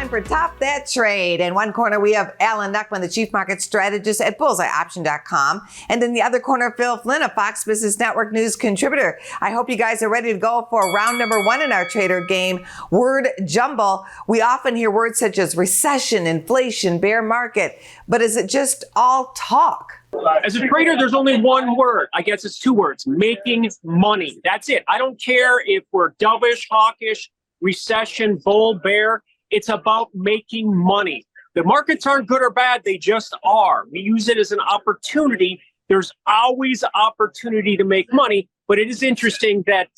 time for Top That Trade. In one corner, we have Alan Knuckman, the Chief Market Strategist at BullseyeOption.com. And in the other corner, Phil Flynn, a Fox Business Network News contributor. I hope you guys are ready to go for round number one in our trader game, Word Jumble. We often hear words such as recession, inflation, bear market, but is it just all talk? As a trader, there's only one word. I guess it's two words: making money. That's it. I don't care if we're dovish, hawkish, recession, bull, bear. It's about making money. The markets aren't good or bad. They just are. We use it as an opportunity. There's always opportunity to make money. But it is interesting that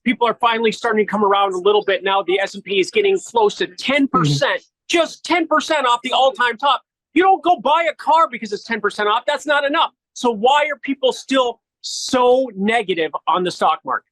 people are finally starting to come around a little bit now. The S&P is getting close to 10%, just 10% off the all-time top. You don't go buy a car because it's 10% off. That's not enough. So why are people still so negative on the stock market?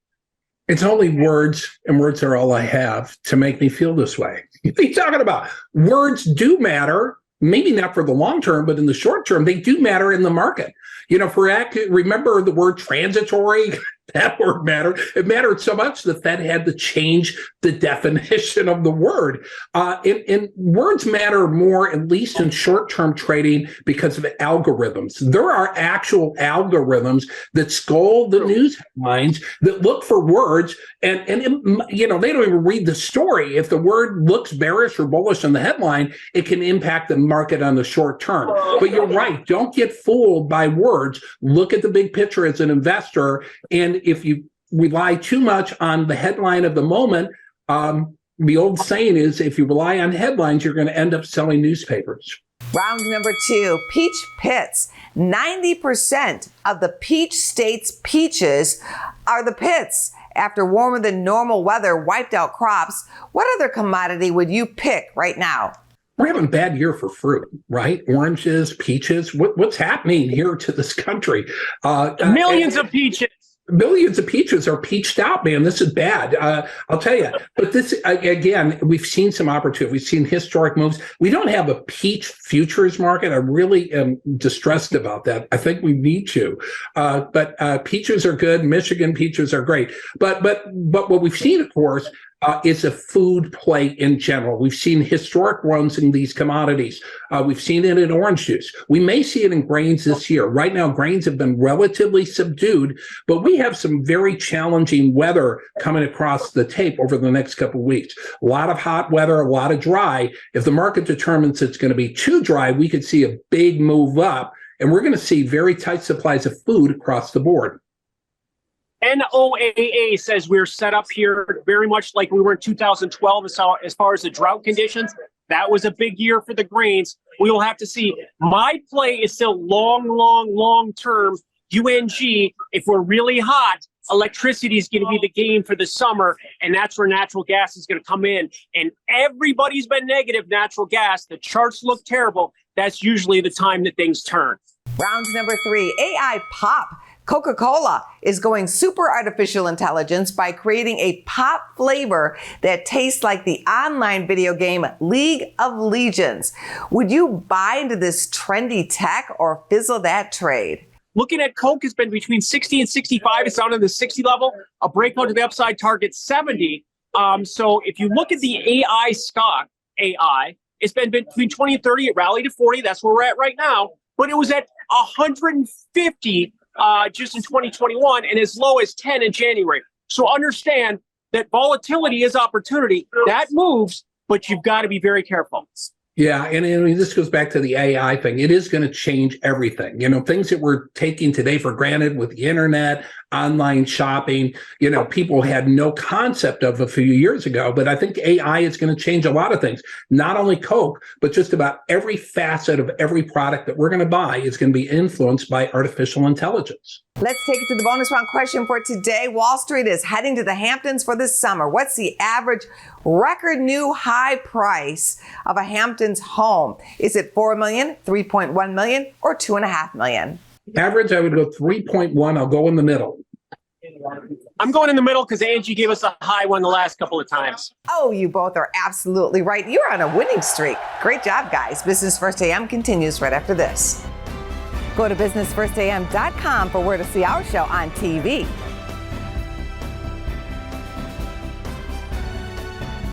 It's only words, and words are all I have to make me feel this way. What are you talking about? Words do matter, maybe not for the long term, but in the short term, they do matter in the market. You know, remember the word transitory? That word mattered. It mattered so much the Fed had to change the definition of the word. And words matter more, at least in short-term trading, because of algorithms. There are actual algorithms that scold the news headlines that look for words, and they don't even read the story. If the word looks bearish or bullish in the headline, it can impact the market on the short term. But you're right. Don't get fooled by words. Look at the big picture as an investor, and if you rely too much on the headline of the moment, the old saying is, if you rely on headlines, you're going to end up selling newspapers. Round number two, peach pits. 90% of the peach state's peaches are the pits. After warmer than normal weather wiped out crops, what other commodity would you pick right now? We're having a bad year for fruit, right? Oranges, peaches. What's happening here to this country? Millions of peaches. Millions of peaches are peached out, man. This is bad. I'll tell you. But this, again, we've seen some opportunity. We've seen historic moves. We don't have a peach futures market. I really am distressed about that. I think we need to. But peaches are good. Michigan peaches are great. But what we've seen, of course, is a food play in general. We've seen historic runs in these commodities. We've seen it in orange juice. We may see it in grains this year. Right now, grains have been relatively subdued, but we have some very challenging weather coming across the tape over the next couple of weeks. A lot of hot weather, a lot of dry. If the market determines it's going to be too dry, we could see a big move up, and we're going to see very tight supplies of food across the board. NOAA says we're set up here very much like we were in 2012 as far as the drought conditions. That was a big year for the grains. We will have to see. My play is still long term UNG. If we're really hot, electricity is going to be the game for the summer, and that's where natural gas is going to come in. And everybody's been negative natural gas. The charts look terrible. That's usually the time that things turn. Round number three, AI pop. Coca-Cola is going super artificial intelligence by creating a pop flavor that tastes like the online video game League of Legends. Would you buy into this trendy tech or fizzle that trade? Looking at Coke has been between 60 and 65. It's down to the 60 level. A breakout to the upside target 70. So if you look at the AI stock, it's been between 20 and 30. It rallied to 40. That's where we're at right now. But it was at 150 just in 2021 and as low as 10 in January. So understand that volatility is opportunity. That moves, but you've got to be very careful. Yeah, and this goes back to the AI thing. It is going to change everything. You know, things that we're taking today for granted with the internet, online shopping, you know, people had no concept of a few years ago. But I think AI is going to change a lot of things. Not only Coke, but just about every facet of every product that we're going to buy is going to be influenced by artificial intelligence. Let's take it to the bonus round question for today. Wall Street is heading to the Hamptons for this summer. What's the average record new high price of a Hamptons home? Is it $4 million, $3.1 million, or $2.5 million? Average, I would go 3.1. I'll go in the middle. I'm going in the middle because Angie gave us a high one the last couple of times. Oh, you both are absolutely right. You're on a winning streak. Great job, guys. Business First AM continues right after this. Go to businessfirstam.com for where to see our show on TV.